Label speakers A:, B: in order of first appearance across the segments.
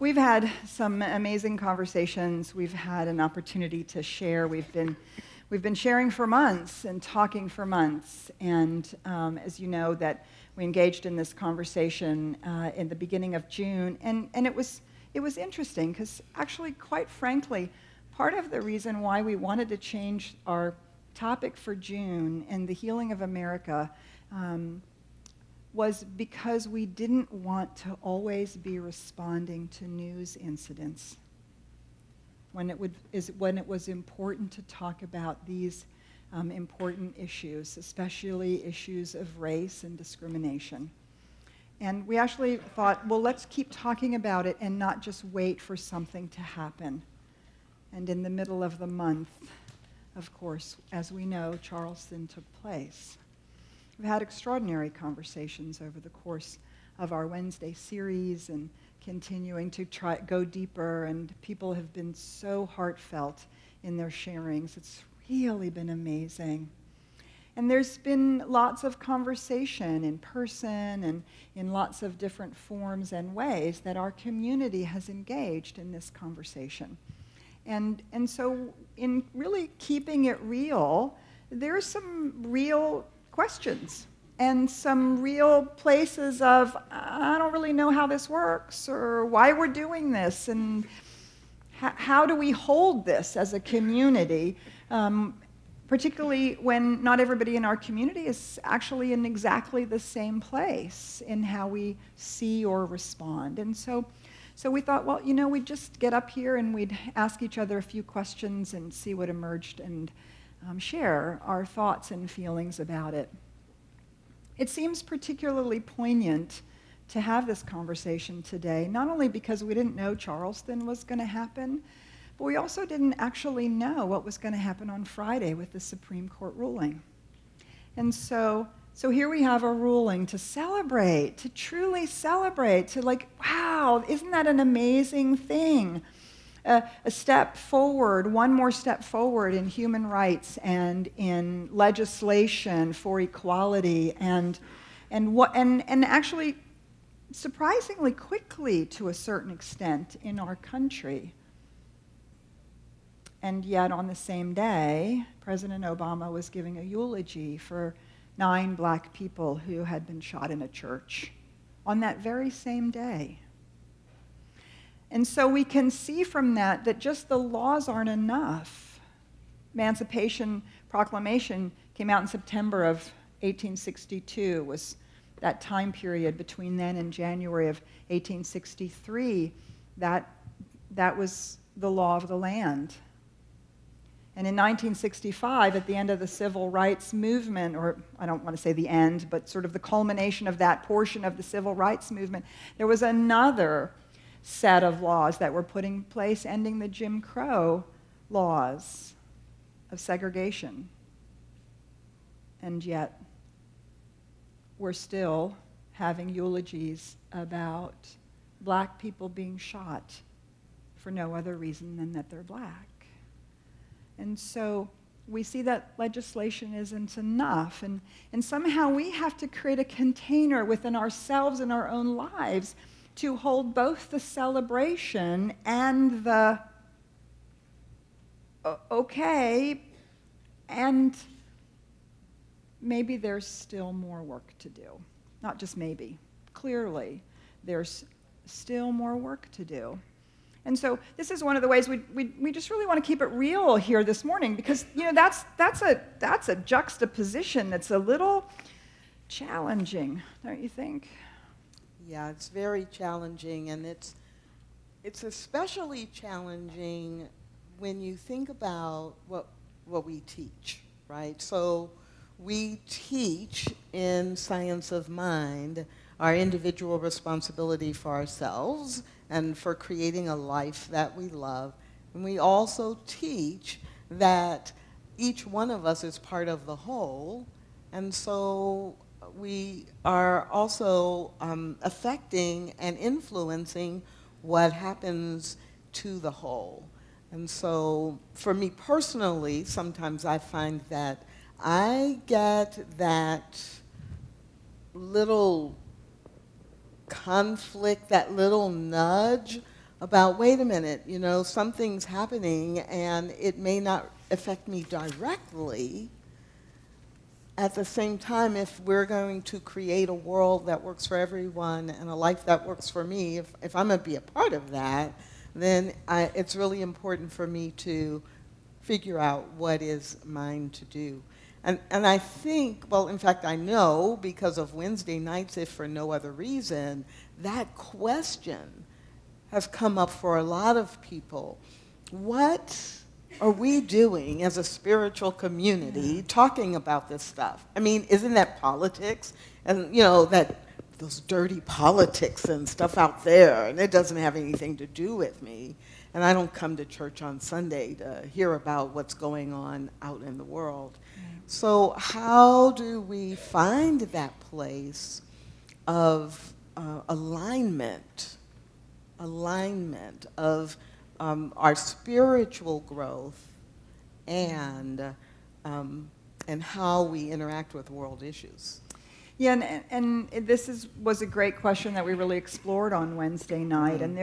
A: we've had some amazing conversations. We've had an opportunity to share. We've been sharing for months and talking for months. And as you know, that we engaged in this conversation in the beginning of June. And it was interesting because actually, quite frankly, part of the reason why we wanted to change our topic for June and the healing of America was because we didn't want to always be responding to news incidents when it was important to talk about these important issues, especially issues of race and discrimination. And we actually thought, well, let's keep talking about it and not just wait for something to happen. And in the middle of the month, of course, as we know, Charleston took place. We've had extraordinary conversations over the course of our Wednesday series and continuing to go deeper, and people have been so heartfelt in their sharings. It's really been amazing. And there's been lots of conversation in person and in lots of different forms and ways that our community has engaged in this conversation. And so in really keeping it real, there's some real questions and some real places of, I don't really know how this works or why we're doing this and how do we hold this as a community, particularly when not everybody in our community is actually in exactly the same place in how we see or respond. And so we thought, well, we'd just get up here and we'd ask each other a few questions and see what emerged and share our thoughts and feelings about it. It seems particularly poignant to have this conversation today, not only because we didn't know Charleston was going to happen, but we also didn't actually know what was going to happen on Friday with the Supreme Court ruling. And so here we have a ruling to celebrate, to truly celebrate, to wow, isn't that an amazing thing? A step forward, one more step forward in human rights and in legislation for equality and actually surprisingly quickly to a certain extent in our country. And yet on the same day, President Obama was giving a eulogy for 9 black people who had been shot in a church on that very same day. And so we can see from that just the laws aren't enough. Emancipation Proclamation came out in September of 1862, was that time period between then and January of 1863. That was the law of the land. And in 1965, at the end of the civil rights movement, or I don't want to say the end, but sort of the culmination of that portion of the civil rights movement, there was another set of laws that were put in place ending the Jim Crow laws of segregation. And yet, we're still having eulogies about black people being shot for no other reason than that they're black. And so we see that legislation isn't enough, and somehow we have to create a container within ourselves and our own lives to hold both the celebration and the okay, and maybe there's still more work to do. Not just maybe, clearly there's still more work to do. And so this is one of the ways we just really want to keep it real here this morning, because that's a juxtaposition that's a little challenging, don't you think?
B: Yeah, it's very challenging, and it's especially challenging when you think about what we teach, right? So we teach in Science of Mind our individual responsibility for ourselves and for creating a life that we love. And we also teach that each one of us is part of the whole, and so we are also affecting and influencing what happens to the whole. And so for me personally, sometimes I find that I get that little conflict, that little nudge about, wait a minute, you know, something's happening and it may not affect me directly. At the same time, if we're going to create a world that works for everyone and a life that works for me, if I'm going to be a part of that, then it's really important for me to figure out what is mine to do. And I think, well, in fact, I know because of Wednesday nights, if for no other reason, that question has come up for a lot of people. What are we doing as a spiritual community talking about this stuff? I mean, isn't that politics? And, you know, those dirty politics and stuff out there, and it doesn't have anything to do with me. And I don't come to church on Sunday to hear about what's going on out in the world. So how do we find that place of alignment of our spiritual growth and how we interact with world issues?
A: Yeah, and this was a great question that we really explored on Wednesday night, and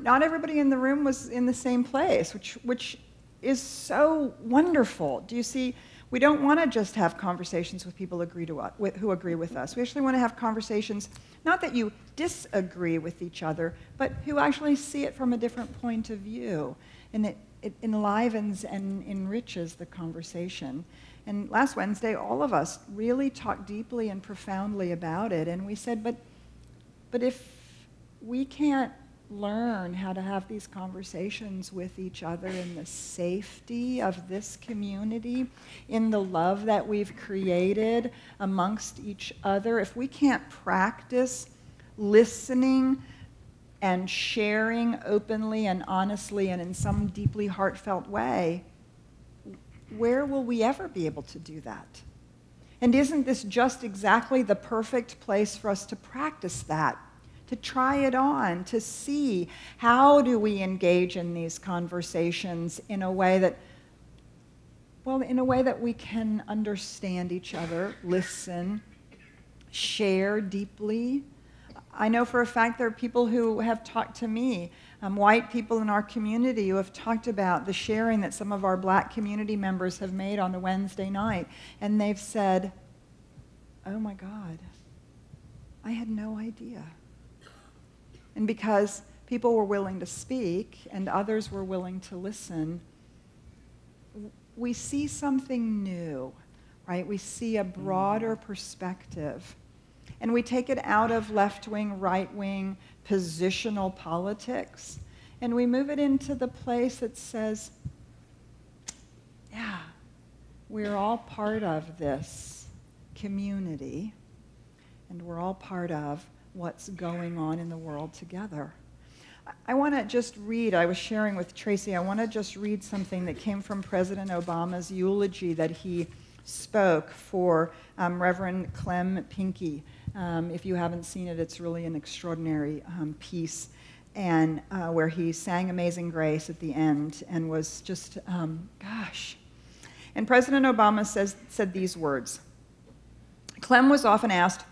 A: not everybody in the room was in the same place, which is so wonderful. Do you see? We don't want to just have conversations with people who agree with us. We actually want to have conversations, not that you disagree with each other, but who actually see it from a different point of view. And it enlivens and enriches the conversation. And last Wednesday, all of us really talked deeply and profoundly about it. And we said, but if we can't learn how to have these conversations with each other in the safety of this community, in the love that we've created amongst each other, if we can't practice listening and sharing openly and honestly and in some deeply heartfelt way, where will we ever be able to do that? And isn't this just exactly the perfect place for us to practice that? To try it on, to see how do we engage in these conversations in a way that we can understand each other, listen, share deeply. I know for a fact there are people who have talked to me, white people in our community who have talked about the sharing that some of our black community members have made on a Wednesday night, and they've said, oh my God, I had no idea. And because people were willing to speak and others were willing to listen, we see something new, right? We see a broader perspective. And we take it out of left-wing, right-wing, positional politics, and we move it into the place that says, yeah, we're all part of this community, and we're all part of what's going on in the world together. I want to just read, I was sharing with Tracy, I want to just read something that came from President Obama's eulogy that he spoke for Reverend Clem Pinckney. If you haven't seen it, it's really an extraordinary piece, and where he sang Amazing Grace at the end and was just, gosh. And President Obama said these words. Clem was often asked,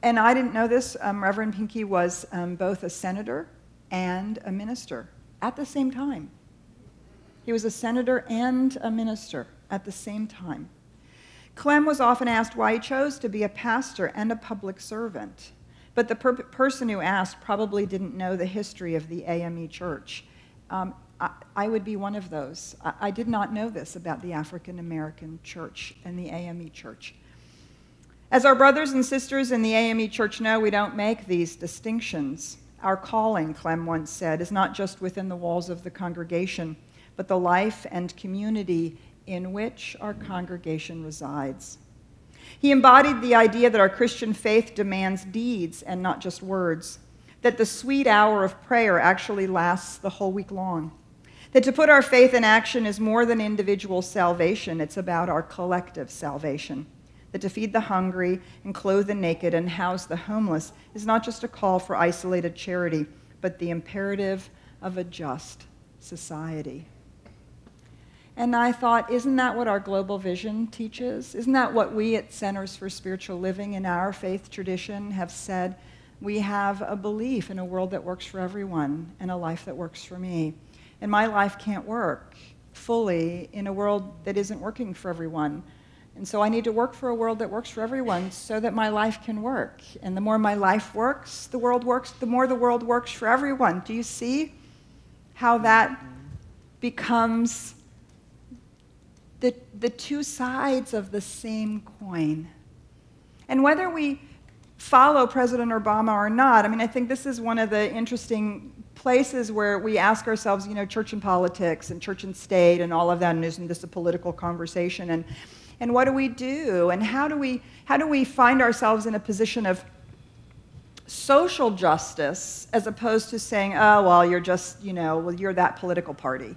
A: and I didn't know this, Reverend Pinckney was both a senator and a minister at the same time. He was a senator and a minister at the same time. Clem was often asked why he chose to be a pastor and a public servant. But the person who asked probably didn't know the history of the AME Church. I would be one of those. I did not know this about the African American Church and the AME Church. As our brothers and sisters in the AME Church know, we don't make these distinctions. Our calling, Clem once said, is not just within the walls of the congregation, but the life and community in which our congregation resides. He embodied the idea that our Christian faith demands deeds and not just words, that the sweet hour of prayer actually lasts the whole week long, that to put our faith in action is more than individual salvation, it's about our collective salvation, that to feed the hungry and clothe the naked and house the homeless is not just a call for isolated charity, but the imperative of a just society. And I thought, isn't that what our global vision teaches? Isn't that what we at Centers for Spiritual Living in our faith tradition have said? We have a belief in a world that works for everyone and a life that works for me. And my life can't work fully in a world that isn't working for everyone. And so I need to work for a world that works for everyone so that my life can work. And the more my life works, the world works, the more the world works for everyone. Do you see how that becomes the two sides of the same coin? And whether we follow President Obama or not, I mean, I think this is one of the interesting places where we ask ourselves, church and politics and church and state and all of that, and isn't this a political conversation? And what do we do? And how do we find ourselves in a position of social justice as opposed to saying, oh, well, you're just, you're that political party?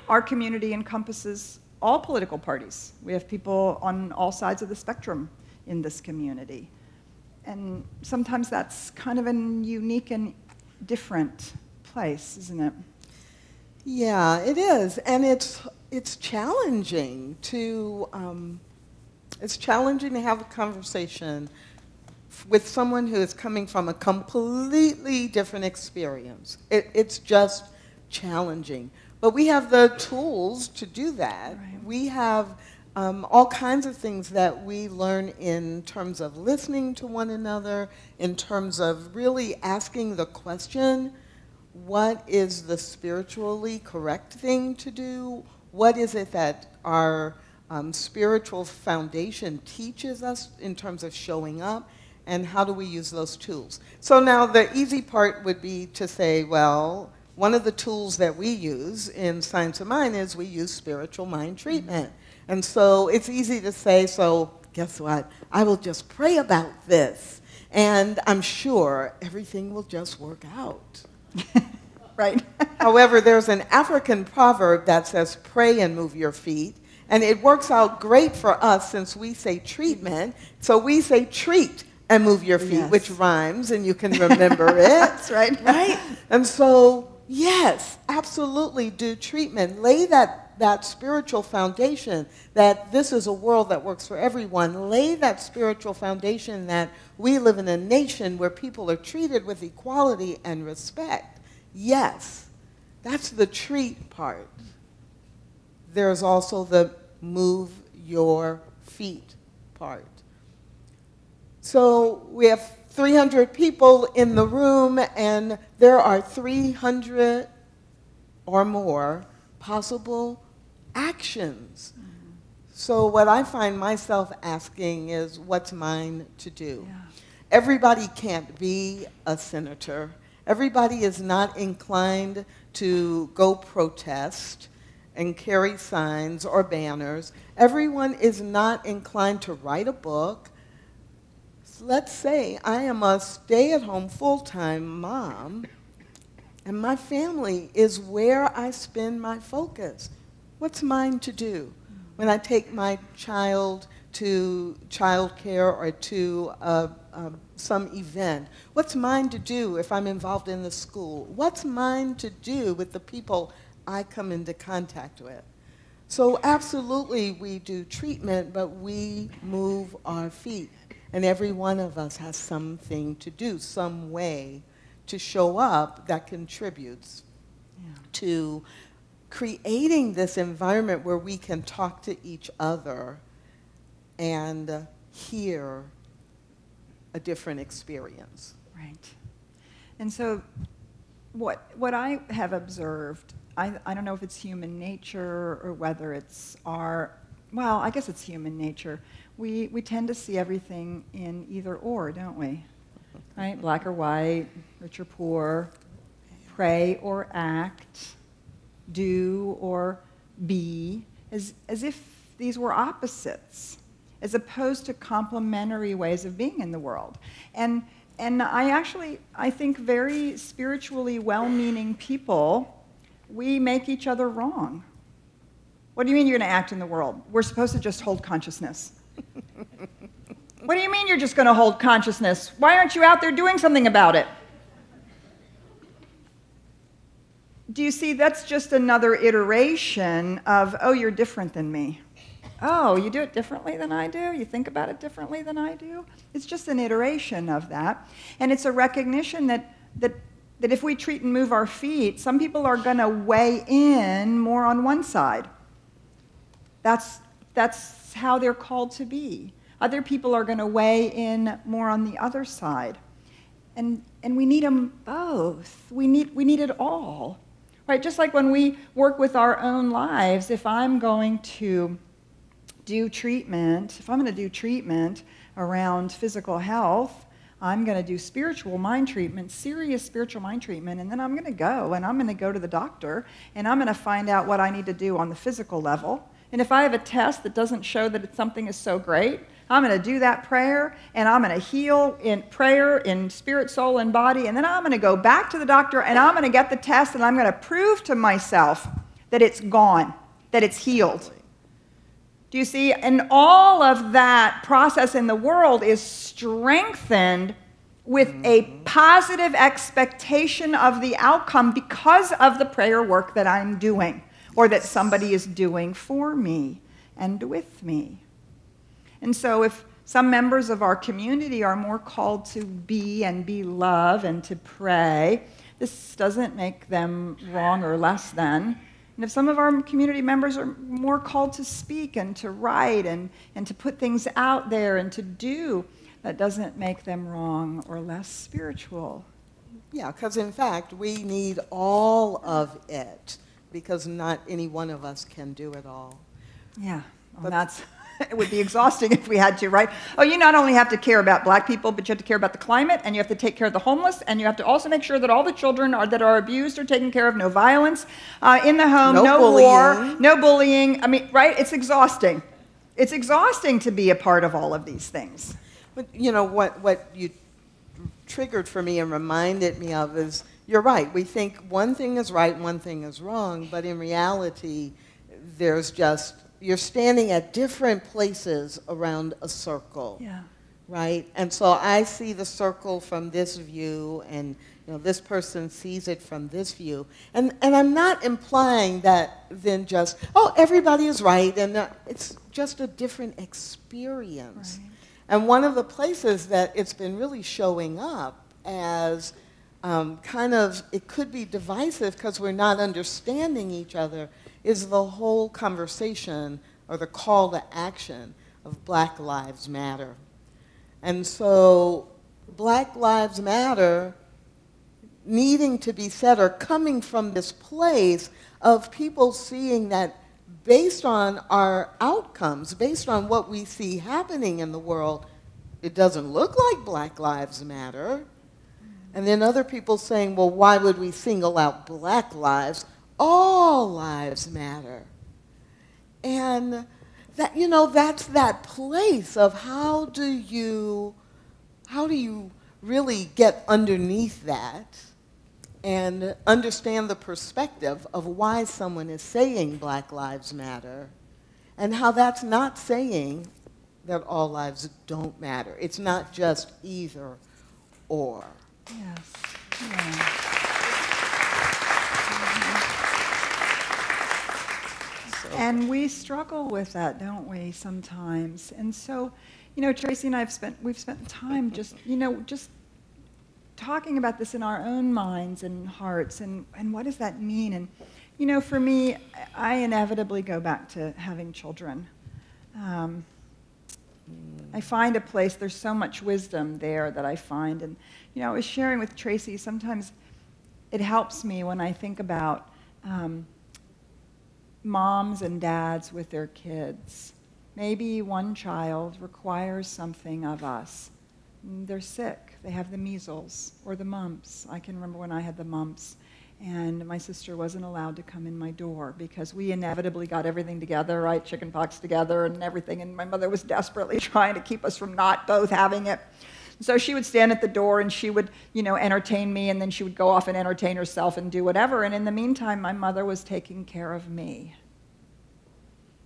A: Our community encompasses all political parties. We have people on all sides of the spectrum in this community. And sometimes that's kind of a unique and different place, isn't it?
B: Yeah, it is. And it's challenging to have a conversation with someone who is coming from a completely different experience. It's just challenging. But we have the tools to do that.
A: Right.
B: We have all kinds of things that we learn in terms of listening to one another, in terms of really asking the question, what is the spiritually correct thing to do? What is it that our spiritual foundation teaches us in terms of showing up? And how do we use those tools? So now the easy part would be to say, well, one of the tools that we use in Science of Mind is we use spiritual mind treatment. And so it's easy to say, so guess what? I will just pray about this, and I'm sure everything will just work out.
A: Right.
B: However, there's an African proverb that says, pray and move your feet. And it works out great for us since we say treatment. So we say treat and move your feet,
A: Yes.
B: which rhymes, and you can remember it.
A: That's right.
B: Right? And so, yes, absolutely do treatment. Lay that spiritual foundation that this is a world that works for everyone. Lay that spiritual foundation that we live in a nation where people are treated with equality and respect. Yes, that's the treat part. There's also the move your feet part. So we have 300 people in the room, and there are 300 or more possible actions.
A: Mm-hmm.
B: So what I find myself asking is, what's mine to do?
A: Yeah.
B: Everybody can't be a senator. Everybody is not inclined to go protest and carry signs or banners. Everyone is not inclined to write a book. Let's say I am a stay-at-home full-time mom, and my family is where I spend my focus. What's mine to do when I take my child to childcare or to some event? What's mine to do if I'm involved in the school? What's mine to do with the people I come into contact with? So absolutely we do treatment, but we move our feet. And every one of us has something to do, some way to show up that contributes to creating this environment where we can talk to each other and hear a different experience.
A: Right. And so what I have observed, I don't know if it's human nature or whether it's well, I guess it's human nature. We tend to see everything in either or, don't we? Right? Black or white, rich or poor, pray or act, do or be, as if these were opposites, as opposed to complementary ways of being in the world. And I think very spiritually well-meaning people, we make each other wrong. What do you mean you're going to act in the world? We're supposed to just hold consciousness. What do you mean you're just going to hold consciousness? Why aren't you out there doing something about it? Do you see, that's just another iteration of, oh, you're different than me. Oh, you do it differently than I do? You think about it differently than I do? It's just an iteration of that. And it's a recognition that if we treat and move our feet, some people are going to weigh in more on one side. That's how they're called to be. Other people are going to weigh in more on the other side. And we need them both. We need it all. Right? Just like when we work with our own lives, if I'm going to do treatment around physical health, I'm going to do spiritual mind treatment, serious spiritual mind treatment, and then I'm going to go to the doctor, and I'm going to find out what I need to do on the physical level. And if I have a test that doesn't show that something is so great, I'm going to do that prayer, and I'm going to heal in prayer, in spirit, soul, and body, and then I'm going to go back to the doctor, and I'm going to get the test, and I'm going to prove to myself that it's gone, that it's healed. Do you see? And all of that process in the world is strengthened with a positive expectation of the outcome because of the prayer work that I'm doing, or that somebody is doing for me and with me. And so if some members of our community are more called to be love and to pray, this doesn't make them wrong or less than. And if some of our community members are more called to speak and to write and to put things out there and to do, that doesn't make them wrong or less spiritual.
B: Yeah, because in fact, we need all of it, because not any one of us can do it all.
A: Yeah, well, it would be exhausting if we had to, right? Oh, you not only have to care about black people, but you have to care about the climate, and you have to take care of the homeless, and you have to also make sure that all the children that are abused are taken care of, no violence in the home, no war, no bullying. I mean, right? It's exhausting. It's exhausting to be a part of all of these things.
B: But you know, what you triggered for me and reminded me of is, you're right. We think one thing is right, one thing is wrong, but in reality, you're standing at different places around a circle.
A: Yeah.
B: Right? And so I see the circle from this view, and this person sees it from this view. And I'm not implying that then just, everybody is right, and it's just a different experience.
A: Right.
B: And one of the places that it's been really showing up as it could be divisive because we're not understanding each other, is the whole conversation or the call to action of Black Lives Matter. And so Black Lives Matter needing to be said, or coming from this place of people seeing that based on our outcomes, based on what we see happening in the world, it doesn't look like Black Lives Matter. And then other people saying, well, why would we single out Black lives? All lives matter. And that, that's that place of how do you really get underneath that and understand the perspective of why someone is saying Black Lives Matter, and how that's not saying that all lives don't matter. It's not just either or.
A: Yes. Yeah. And we struggle with that, don't we, sometimes? And so, Tracy and I we've spent time just talking about this in our own minds and hearts, and what does that mean? And, for me, I inevitably go back to having children. I find a place, there's so much wisdom there that I find. And, I was sharing with Tracy, sometimes it helps me when I think about moms and dads with their kids. Maybe one child requires something of us. They're sick. They have the measles or the mumps. I can remember when I had the mumps, and my sister wasn't allowed to come in my door because we inevitably got everything together, right? Chickenpox together and everything, and my mother was desperately trying to keep us from not both having it. So she would stand at the door and she would, entertain me, and then she would go off and entertain herself and do whatever. And in the meantime, my mother was taking care of me.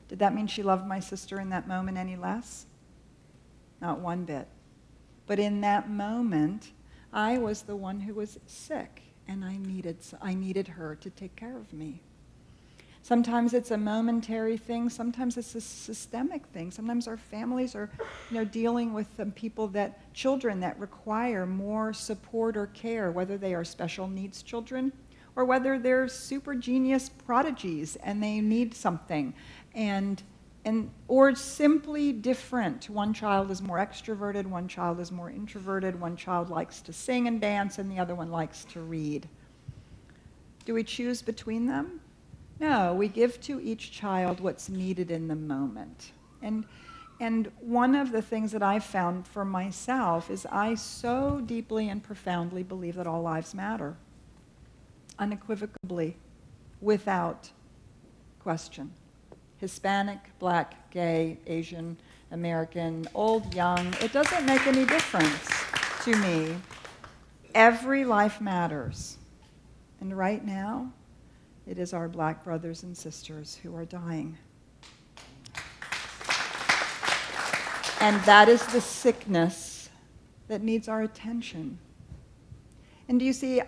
A: Did that mean she loved my sister in that moment any less? Not one bit. But in that moment, I was the one who was sick, and I needed her to take care of me. Sometimes it's a momentary thing. Sometimes it's a systemic thing. Sometimes our families are, dealing with children that require more support or care, whether they are special needs children or whether they're super genius prodigies and they need something, or simply different. One child is more extroverted, one child is more introverted, one child likes to sing and dance, and the other one likes to read. Do we choose between them? No, we give to each child what's needed in the moment. And one of the things that I've found for myself is I so deeply and profoundly believe that all lives matter, unequivocally, without question. Hispanic, Black, gay, Asian, American, old, young, it doesn't make any difference to me. Every life matters. And right now, it is our Black brothers and sisters who are dying. And that is the sickness that needs our attention. And do you see,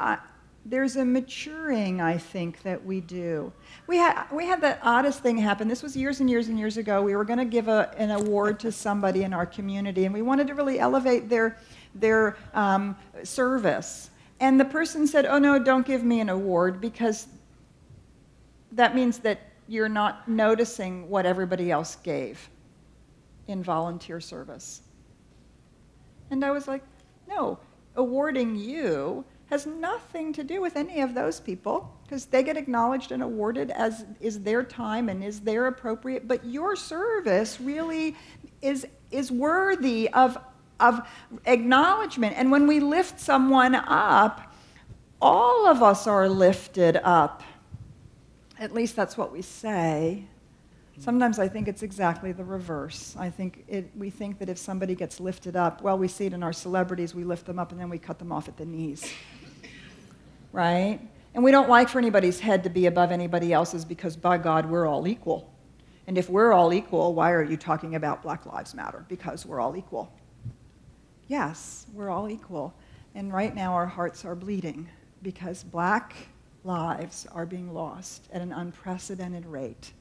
A: there's a maturing, I think, that we do. We had the oddest thing happen. This was years and years and years ago. We were going to give an award to somebody in our community, and we wanted to really elevate their service. And the person said, "Oh no, don't give me an award, because that means that you're not noticing what everybody else gave in volunteer service." And I was like, no, awarding you has nothing to do with any of those people, because they get acknowledged and awarded as is their time and is their appropriate, but your service really is worthy of acknowledgement. And when we lift someone up, all of us are lifted up. At least that's what we say. Sometimes I think it's exactly the reverse. We think that if somebody gets lifted up, well, we see it in our celebrities, we lift them up and then we cut them off at the knees. Right? And we don't like for anybody's head to be above anybody else's, because by God, we're all equal. And if we're all equal, why are you talking about Black Lives Matter? Because we're all equal. Yes, we're all equal. And right now our hearts are bleeding because Black lives are being lost at an unprecedented rate,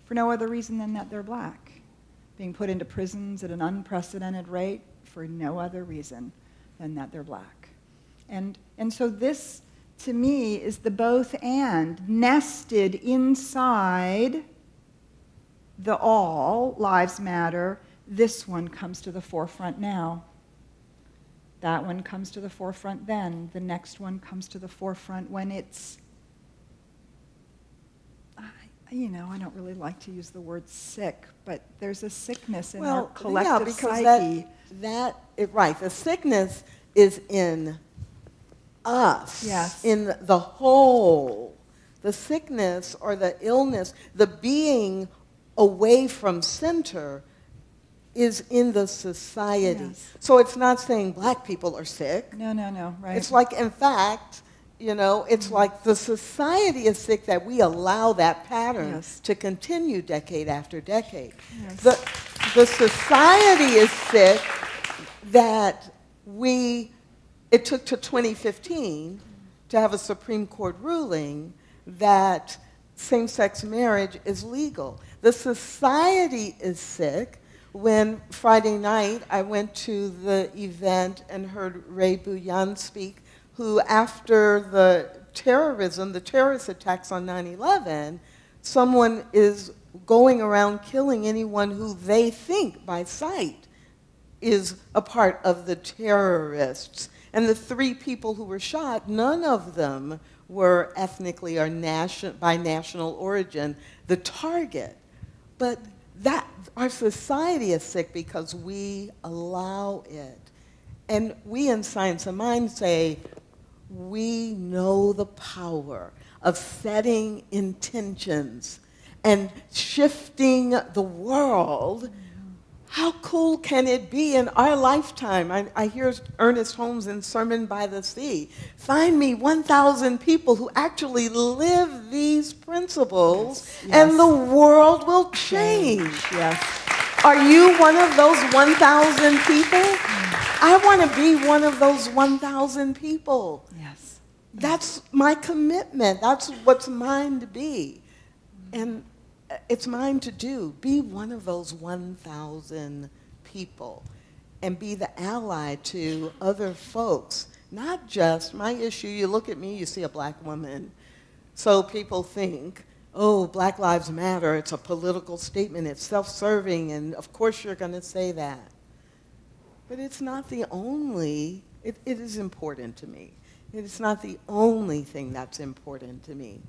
A: for no other reason than that they're Black. Being put into prisons at an unprecedented rate for no other reason than that they're Black. And so this, to me, is the both and, nested inside the all lives matter. This one comes to the forefront now. That one comes to the forefront then. The next one comes to the forefront when it's, I don't really like to use the word sick, but there's a sickness in our collective psyche.
B: Right, the sickness is in us,
A: yes,
B: in the whole. The sickness or the illness, the being away from center, is in the society.
A: Yes.
B: So it's not saying Black people are sick.
A: No, right.
B: It's like, in fact, it's like the society is sick that we allow that pattern,
A: yes,
B: to continue decade after decade.
A: Yes.
B: The society is sick that it took to 2015 to have a Supreme Court ruling that same-sex marriage is legal. The society is sick. When Friday night I went to the event and heard Ray Bouillon speak, who after the terrorist attacks on 9/11, someone is going around killing anyone who they think by sight is a part of the terrorists. And the 3 people who were shot, none of them were ethnically or by national origin the target. But our society is sick because we allow it. And we in Science of Mind say, we know the power of setting intentions and shifting the world. How cool can it be in our lifetime? I hear Ernest Holmes in Sermon by the Sea. Find me 1,000 people who actually live these principles, yes, and the world will change.
A: Yes.
B: Are you one of those 1,000 people? I want to be one of those 1,000 people.
A: Yes.
B: That's my commitment. That's what's mine to be. And it's mine to do. Be one of those 1,000 people and be the ally to other folks. Not just my issue. You look at me, you see a black woman. So people think, oh, Black Lives Matter, it's a political statement, it's self-serving, and of course you're going to say that. But it's not the only, it is important to me. It is not the only thing that's important to me.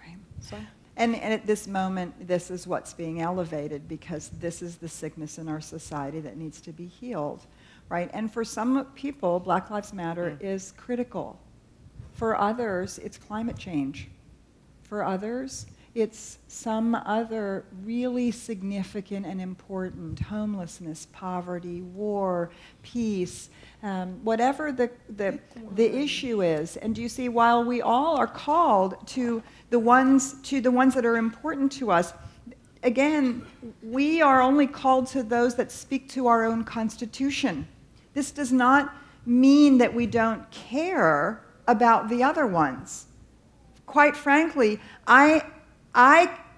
A: Right.
B: So,
A: And at this moment, this is what's being elevated because this is the sickness in our society that needs to be healed, right? And for some people, Black Lives Matter is critical. For others, it's climate change. For others, it's some other really significant and important homelessness, poverty, war, peace, whatever the issue is. And do you see, while we all are called to the ones that are important to us, again, we are only called to those that speak to our own constitution. This does not mean that we don't care about the other ones. Quite frankly, I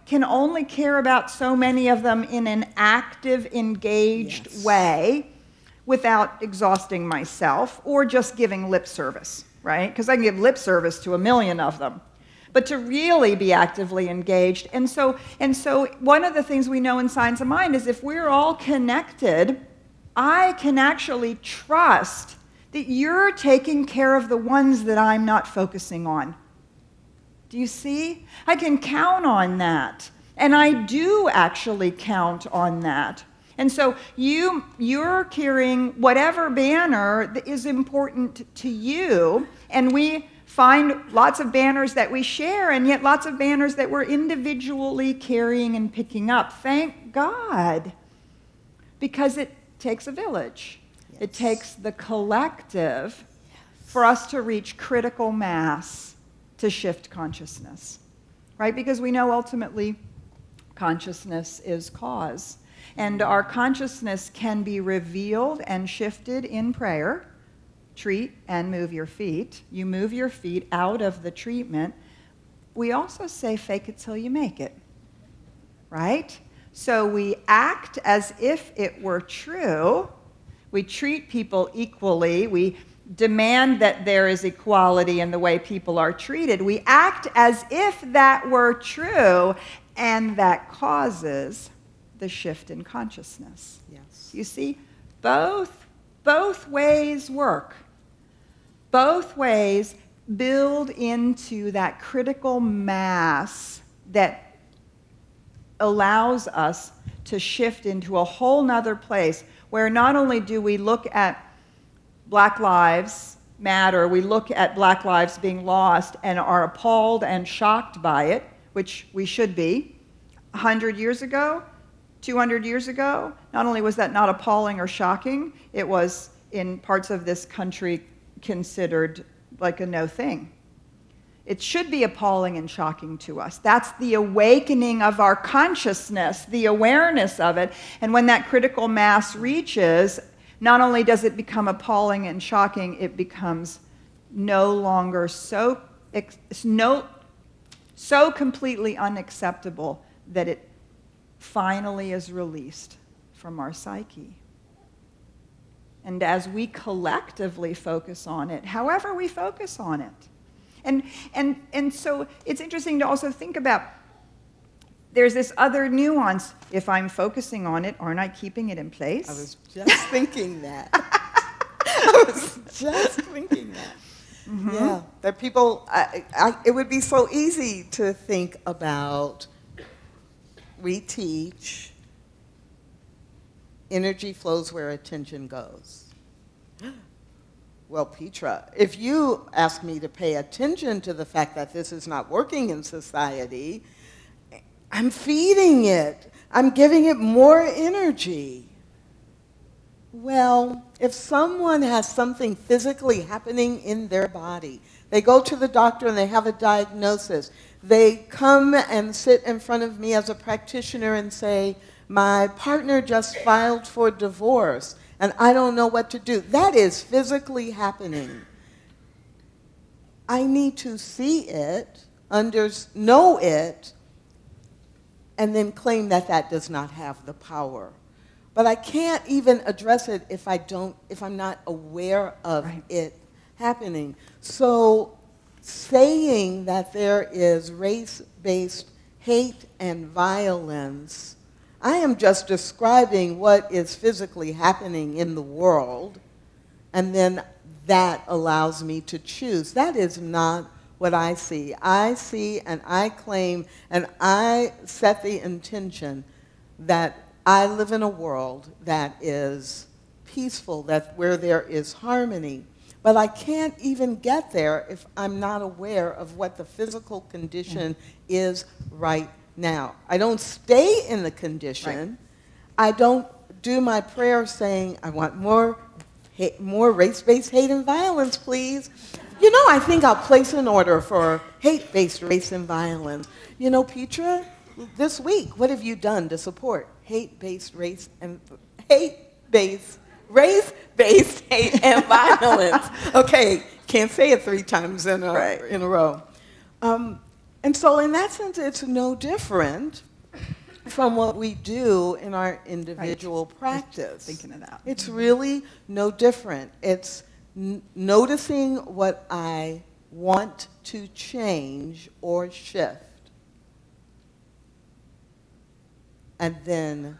A: can only care about so many of them in an active, engaged way without exhausting myself or just giving lip service, right? Because I can give lip service to a million of them. But to really be actively engaged. And so one of the things we know in Science of Mind is if we're all connected, I can actually trust that you're taking care of the ones that I'm not focusing on. Do you see? I can count on that. And I do actually count on that. And so you're carrying whatever banner that is important to you, and we find lots of banners that we share, and yet lots of banners that we're individually carrying and picking up. Thank God. Because it takes a village. Yes. It takes the collective for us to reach critical mass to shift consciousness, right? Because we know ultimately consciousness is cause. And our consciousness can be revealed and shifted in prayer. Treat and move your feet. You move your feet out of the treatment. We also say fake it till you make it, right? So we act as if it were true. We treat people equally. We demand that there is equality in the way people are treated. We act as if that were true, and that causes the shift in consciousness.
B: yes.
A: You see, both ways work. Both ways build into that critical mass that allows us to shift into a whole nother place where not only do we look at Black Lives Matter, we look at Black lives being lost and are appalled and shocked by it, which we should be. 100 years ago, 200 years ago, not only was that not appalling or shocking, it was in parts of this country considered like a no thing. It should be appalling and shocking to us. That's the awakening of our consciousness, the awareness of it. And when that critical mass reaches, not only does it become appalling and shocking, it becomes no longer so completely unacceptable that it finally is released from our psyche. And as we collectively focus on it, however we focus on it. And so it's interesting to also think about, there's this other nuance. If I'm focusing on it, aren't I keeping it in place?
B: I was just thinking that. I was just thinking that. Mm-hmm. Yeah, that people, it would be so easy to think about, we teach, energy flows where attention goes. Well, Petra, if you ask me to pay attention to the fact that this is not working in society, I'm feeding it. I'm giving it more energy. Well, if someone has something physically happening in their body, they go to the doctor and they have a diagnosis. They come and sit in front of me as a practitioner and say, my partner just filed for divorce and I don't know what to do. That is physically happening. I need to see it, know it, and then claim that that does not have the power. But I can't even address it if I'm not aware of it happening. So saying that there is race-based hate and violence, I am just describing what is physically happening in the world, and then that allows me to choose. That is not what I see. I see and I claim and I set the intention that I live in a world that is peaceful, where there is harmony. But I can't even get there if I'm not aware of what the physical condition is right now. I don't stay in the condition. I don't do my prayer saying, I want more race-based hate and violence, please. You know, I think I'll place an order for hate-based race and violence. You know, Petra, this week, what have you done to support race-based hate and violence? Okay, can't say it 3 times in a row. And so in that sense, it's no different from what we do in our individual practice.
A: Thinking of that.
B: It's really no different. It's noticing what I want to change or shift, and then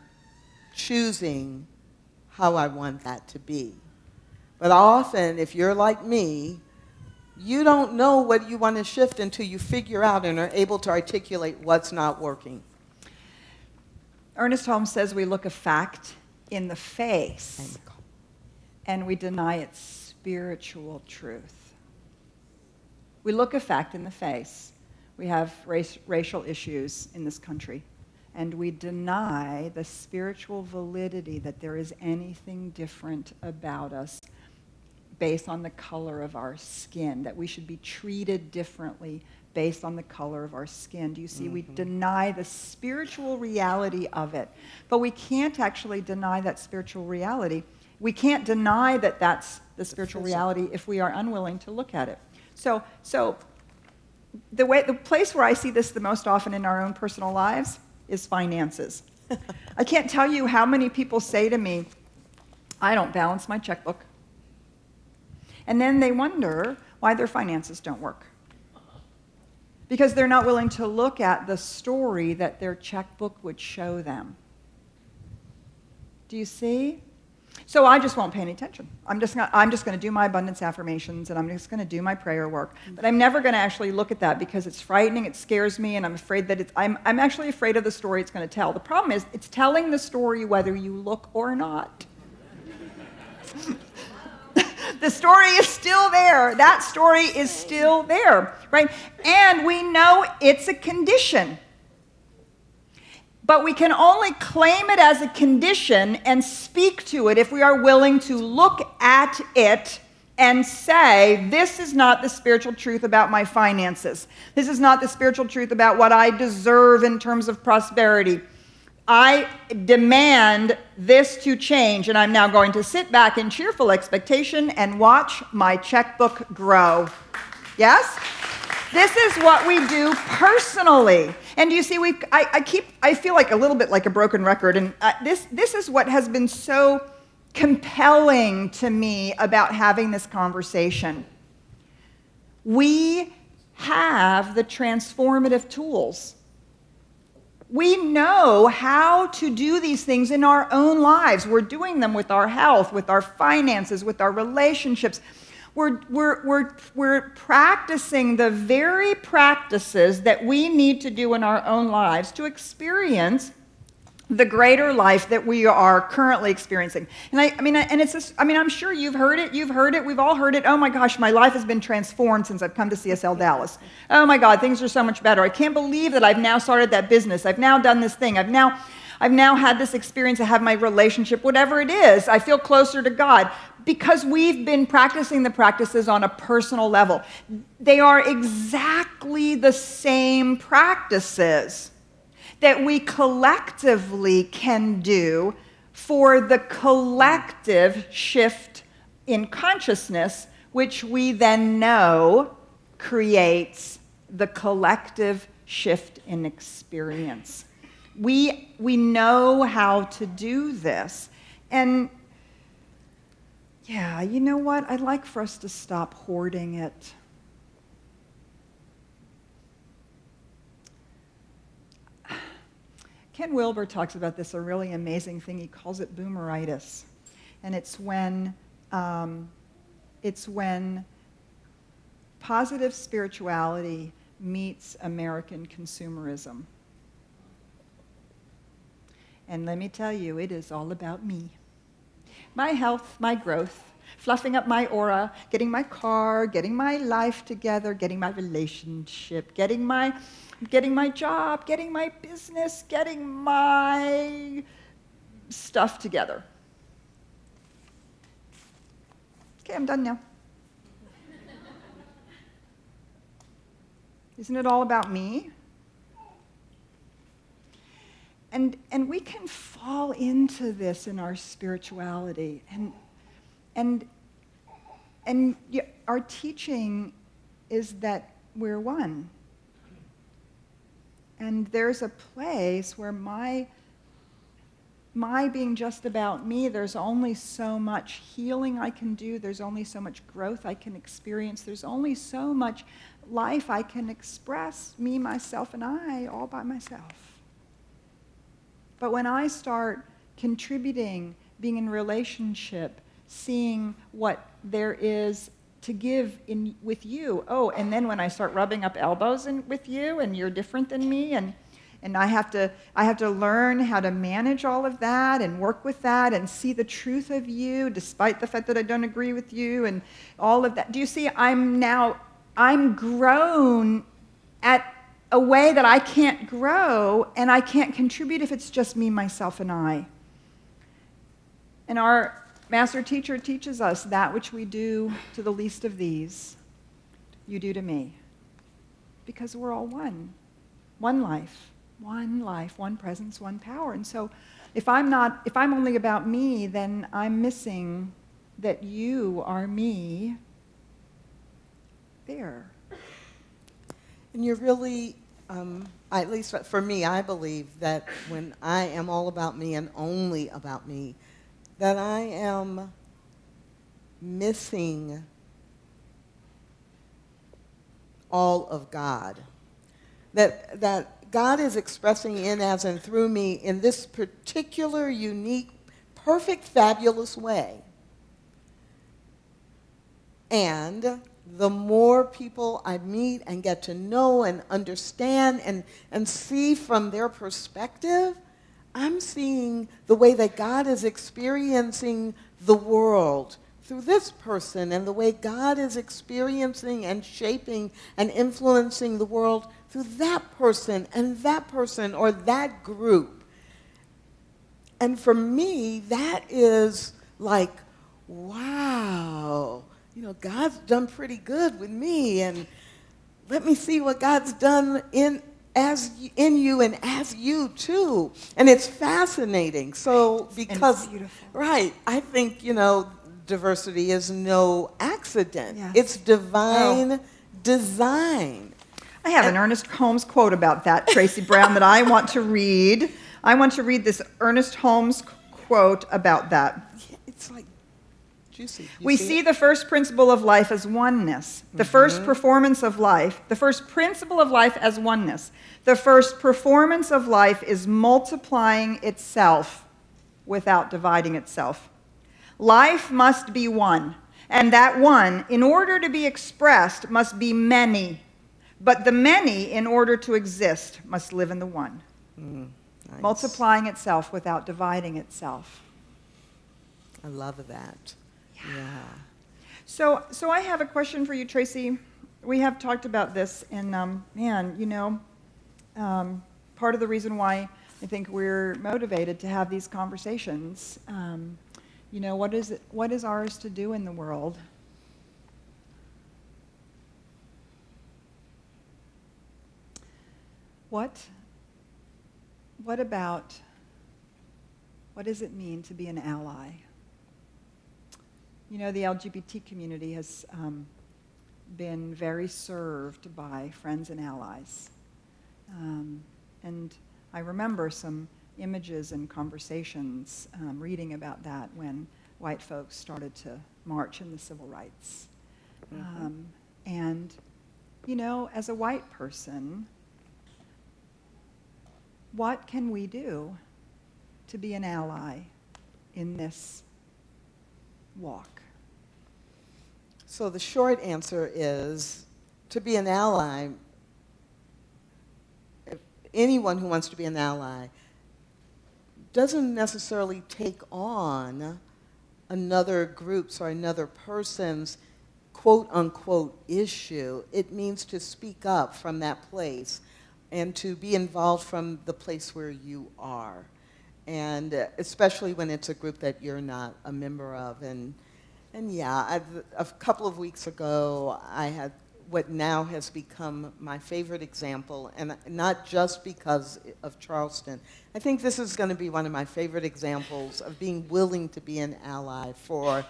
B: choosing how I want that to be. But often, if you're like me, you don't know what you want to shift until you figure out and are able to articulate what's not working.
A: Ernest Holmes says we look a fact in the face and we deny its spiritual truth. We look a fact in the face. We have racial issues in this country, and we deny the spiritual validity that there is anything different about us based on the color of our skin, that we should be treated differently based on the color of our skin. Do you see? We deny the spiritual reality of it. But we can't actually deny that spiritual reality. We can't deny that that's the spiritual reality if we are unwilling to look at it. So the place where I see this the most often in our own personal lives is finances. I can't tell you how many people say to me, I don't balance my checkbook. And then they wonder why their finances don't work. Because they're not willing to look at the story that their checkbook would show them. Do you see? So I just won't pay any attention. I'm just going to do my abundance affirmations, and I'm just going to do my prayer work. But I'm never going to actually look at that because it's frightening, it scares me, and I'm afraid that I'm actually afraid of the story it's going to tell. The problem is it's telling the story whether you look or not. The story is still there. That story is still there, right? And we know it's a condition. But we can only claim it as a condition and speak to it if we are willing to look at it and say, this is not the spiritual truth about my finances. This is not the spiritual truth about what I deserve in terms of prosperity. I demand this to change, and I'm now going to sit back in cheerful expectation and watch my checkbook grow. Yes? This is what we do personally. And you see, I feel like a little bit like a broken record, and this is what has been so compelling to me about having this conversation. We have the transformative tools. We know how to do these things in our own lives. We're doing them with our health, with our finances, with our relationships. We're practicing the very practices that we need to do in our own lives to experience the greater life that we are currently experiencing. And I'm sure you've heard it, we've all heard it. Oh my gosh, my life has been transformed since I've come to CSLDallas. Oh my God, things are so much better. I can't believe that I've now started that business. I've now done this thing. I've now had this experience. I have my relationship, whatever it is. I feel closer to God because we've been practicing the practices on a personal level. They are exactly the same practices that we collectively can do for the collective shift in consciousness, which we then know creates the collective shift in experience. We know how to do this. And yeah, you know what? I'd like for us to stop hoarding it. Ken Wilber talks about this, a really amazing thing. He calls it boomeritis. And it's when positive spirituality meets American consumerism. And let me tell you, it is all about me. My health, my growth, fluffing up my aura, getting my car, getting my life together, getting my relationship, getting my job, getting my business, getting my stuff together. Okay, I'm done now. Isn't it all about me? And we can fall into this in our spirituality. And our teaching is that we're one. And there's a place where my being just about me, there's only so much healing I can do, there's only so much growth I can experience, there's only so much life I can express, me, myself, and I, all by myself. But when I start contributing, being in relationship, seeing what there is to give with you, and then when I start rubbing up elbows with you, and you're different than me, and I have to learn how to manage all of that and work with that and see the truth of you, despite the fact that I don't agree with you, and all of that. Do you see? I'm grown at a way that I can't grow, and I can't contribute if it's just me, myself, and I. And our master teacher teaches us that which we do to the least of these, you do to me. Because we're all one. One life, one presence, one power. And so if I'm only about me, then I'm missing that you are me there.
B: And you're really, at least for me, I believe that when I am all about me and only about me, that I am missing all of God. That God is expressing in, as, and through me in this particular, unique, perfect, fabulous way. And the more people I meet and get to know and understand and see from their perspective, I'm seeing the way that God is experiencing the world through this person, and the way God is experiencing and shaping and influencing the world through that person, or that group. And for me, that is like, wow. God's done pretty good with me, and let me see what God's done in you and as you too. And it's fascinating. So because,
A: and beautiful.
B: Right, I think, diversity is no accident.
A: Yes.
B: It's divine design.
A: I have an Ernest Holmes quote about that, Tracy Brown, that I want to read. I want to read this Ernest Holmes quote about that.
B: Yeah, it's like juicy.
A: We see the first principle of life as oneness. The first performance of life, the first principle of life as oneness. The first performance of life is multiplying itself without dividing itself. Life must be one, and that one, in order to be expressed, must be many. But the many, in order to exist, must live in the one.
B: Nice.
A: Multiplying itself without dividing itself.
B: I love that. Yeah.
A: So I have a question for you, Tracy. We have talked about this, and part of the reason why I think we're motivated to have these conversations, what is ours to do in the world? What does it mean to be an ally? The LGBT community has been very served by friends and allies. And I remember some images and conversations reading about that when white folks started to march in the civil rights. And, you know, as a white person, what can we do to be an ally in this walk?
B: So the short answer is, to be an ally, anyone who wants to be an ally doesn't necessarily take on another group's or another person's quote-unquote issue. It means to speak up from that place and to be involved from the place where you are. And especially when it's a group that you're not a member of. And yeah, a couple of weeks ago, I had what now has become my favorite example, and not just because of Charleston. I think this is going to be one of my favorite examples of being willing to be an ally for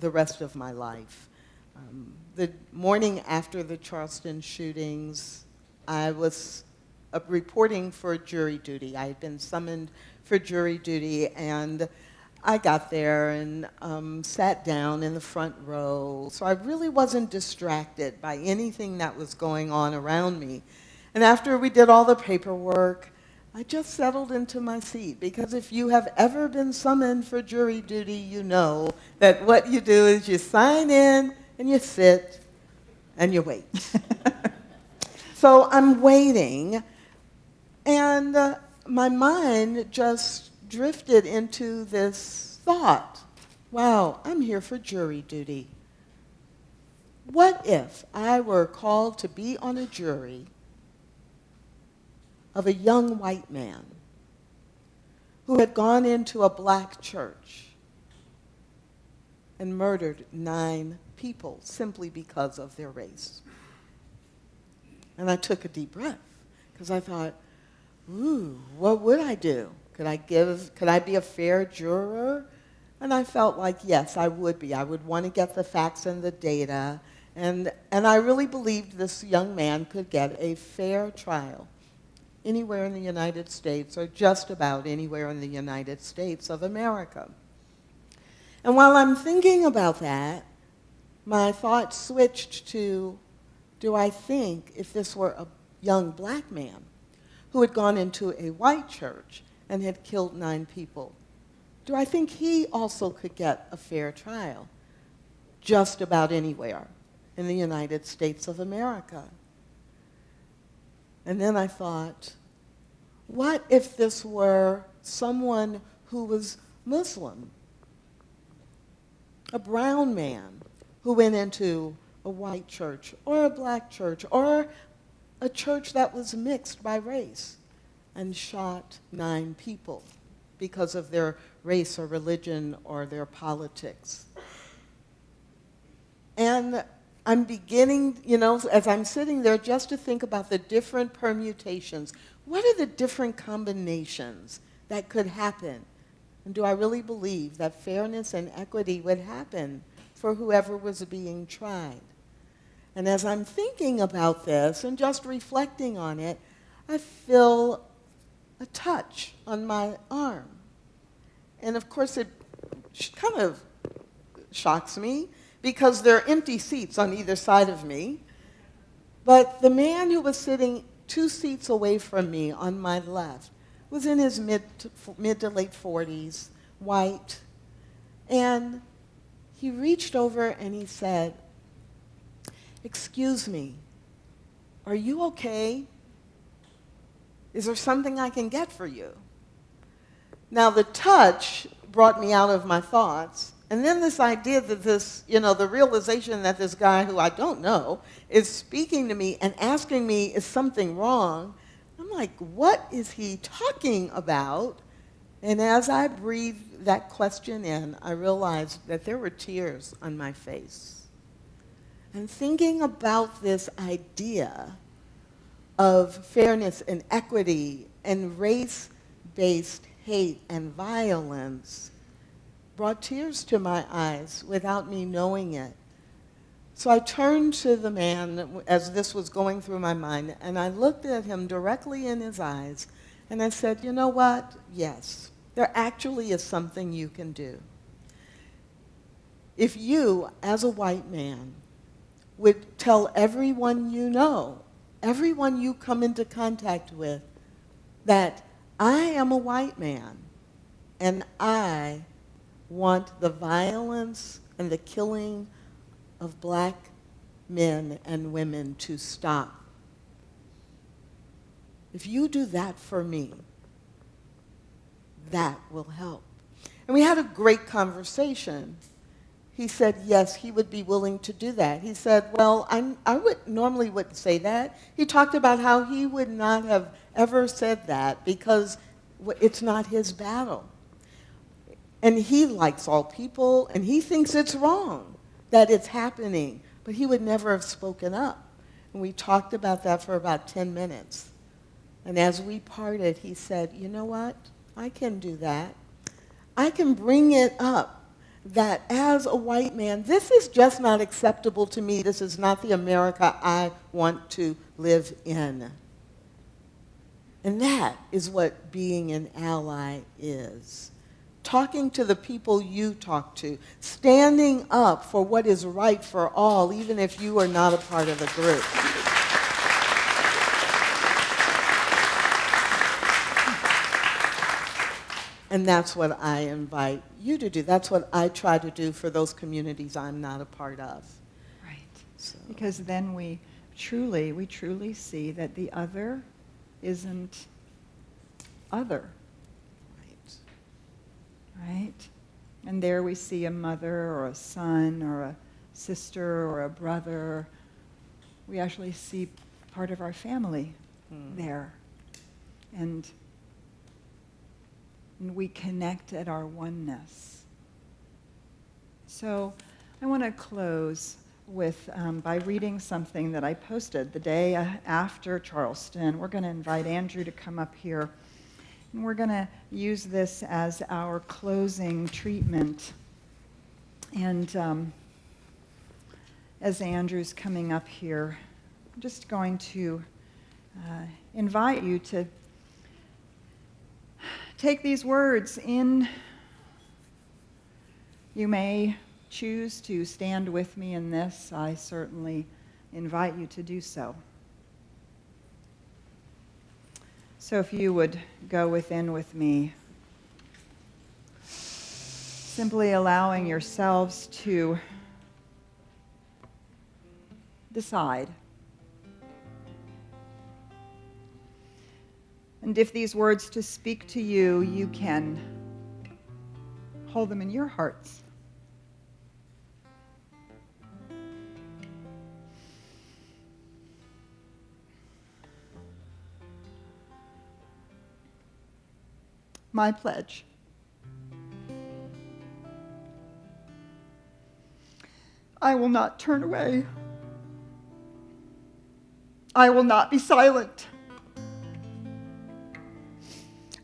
B: the rest of my life. The morning after the Charleston shootings, I was reporting for jury duty. I had been summoned for jury duty, and I got there and sat down in the front row. So I really wasn't distracted by anything that was going on around me. And after we did all the paperwork, I just settled into my seat, because if you have ever been summoned for jury duty, you know that what you do is you sign in and you sit and you wait. So I'm waiting, and my mind just drifted into this thought. Wow, I'm here for jury duty. What if I were called to be on a jury of a young white man who had gone into a black church and murdered 9 people simply because of their race? And I took a deep breath, because I thought, ooh, what would I do? Could I be a fair juror? And I felt like, yes, I would be. I would want to get the facts and the data. And I really believed this young man could get a fair trial anywhere in the United States, or just about anywhere in the United States of America. And while I'm thinking about that, my thoughts switched to, do I think if this were a young black man who had gone into a white church and had killed 9 people, do I think he also could get a fair trial just about anywhere in the United States of America? And then I thought, what if this were someone who was Muslim, a brown man who went into a white church or a black church or a church that was mixed by race and shot 9 people because of their race or religion or their politics? And I'm beginning, you know, as I'm sitting there, just to think about the different permutations. What are the different combinations that could happen? And do I really believe that fairness and equity would happen for whoever was being tried? And as I'm thinking about this and just reflecting on it, I feel a touch on my arm. And of course, it kind of shocks me, because there are empty seats on either side of me. But the man who was sitting 2 seats away from me on my left was in his mid to late 40s, white. And he reached over and he said, "Excuse me, are you okay? Is there something I can get for you?" Now, the touch brought me out of my thoughts. And then this idea that this, you know, the realization that this guy who I don't know is speaking to me and asking me, is something wrong? I'm like, what is he talking about? And as I breathed that question in, I realized that there were tears on my face. And thinking about this idea of fairness and equity and race-based hate and violence brought tears to my eyes without me knowing it. So I turned to the man as this was going through my mind, and I looked at him directly in his eyes, And I said, you know what? Yes, there actually is something you can do. If you, as a white man, would tell everyone you know, everyone you come into contact with, that I am a white man and I want the violence and the killing of black men and women to stop. If you do that for me, that will help. And we had a great conversation. He said, yes, he would be willing to do that. He said, well, I normally wouldn't say that. He talked about how he would not have ever said that because it's not his battle. And he likes all people, and he thinks it's wrong that it's happening, but he would never have spoken up. And we talked about that for about 10 minutes. And as we parted, he said, you know what? I can do that. I can bring it up that as a white man, this is just not acceptable to me. This is not the America I want to live in. And that is what being an ally is. Talking to the people you talk to, standing up for what is right for all, even if you are not a part of the group. And that's what I invite you to do. That's what I try to do for those communities I'm not a part of.
A: Right.
B: So.
A: Because then we truly see that the other isn't other. Right? And there we see a mother or a son or a sister or a brother. We actually see part of our family there. And we connect at our oneness. So I want to close with by reading something that I posted the day after Charleston. We're going to invite Andrew to come up here. And we're going to use this as our closing treatment. And as Andrew's coming up here, I'm just going to invite you to take these words in. You may choose to stand with me in this. I certainly invite you to do so. So if you would go within with me, simply allowing yourselves to decide. And if these words to speak to you, you can hold them in your hearts. My pledge. I will not turn away. I will not be silent.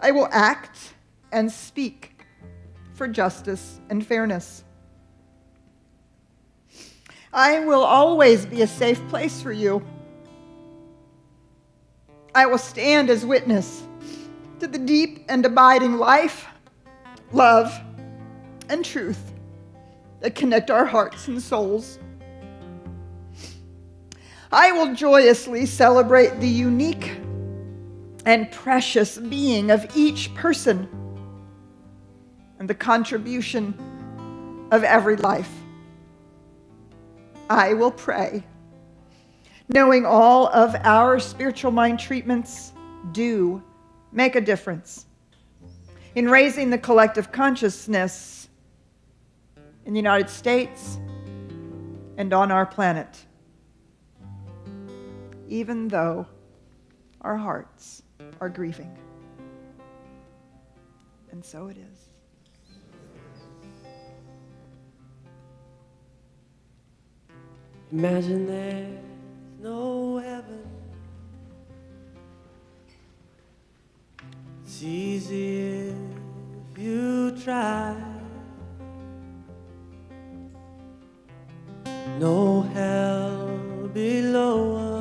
A: I will act and speak for justice and fairness. I will always be a safe place for you. I will stand as witness to the deep and abiding life, love, and truth that connect our hearts and souls. I will joyously celebrate the unique and precious being of each person and the contribution of every life. I will pray, knowing all of our spiritual mind treatments do make a difference in raising the collective consciousness in the United States and on our planet, even though our hearts are grieving. And so it is.
C: Imagine there's no heaven. It's easy if you try. No hell below us.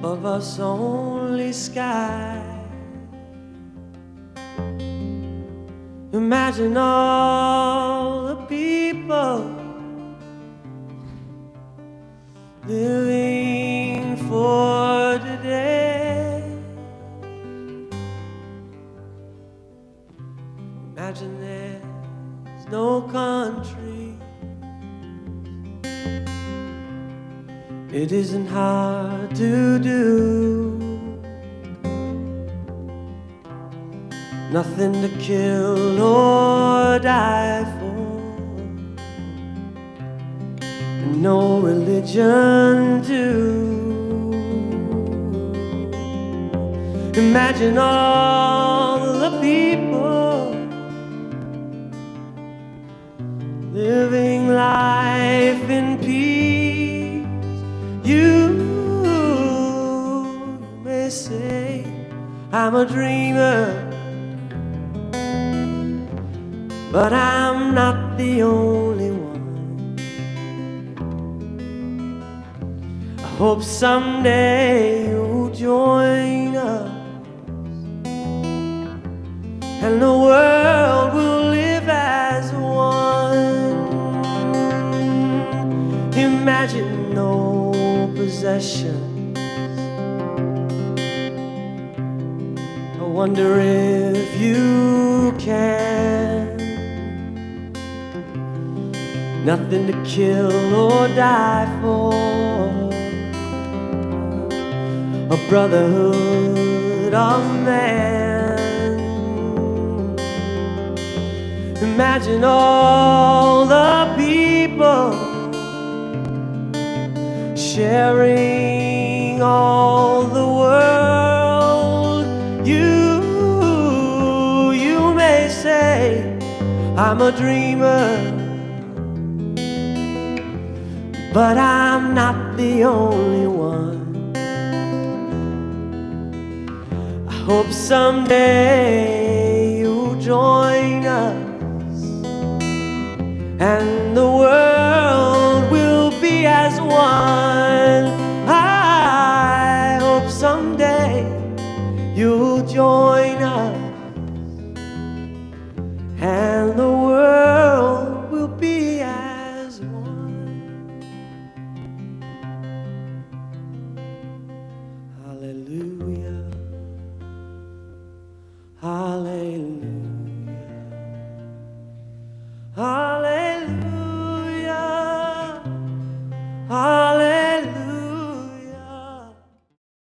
C: of us only sky. Imagine all the people living for today. Imagine there's no country. It isn't hard to do. Nothing to kill or die for, and no religion too. Imagine all the people living life in peace. You may say I'm a dreamer, but I'm not the only one. I hope someday you'll join us, and the world will live as one. Imagine no possessions. I wonder if you can. Nothing to kill or die for, a brotherhood of man. Imagine all the people sharing all the world. You may say I'm a dreamer, but I'm not the only one. I hope someday you'll join us, and the world will be as one. I hope someday you'll join us, and the world will be as one. Hallelujah, hallelujah.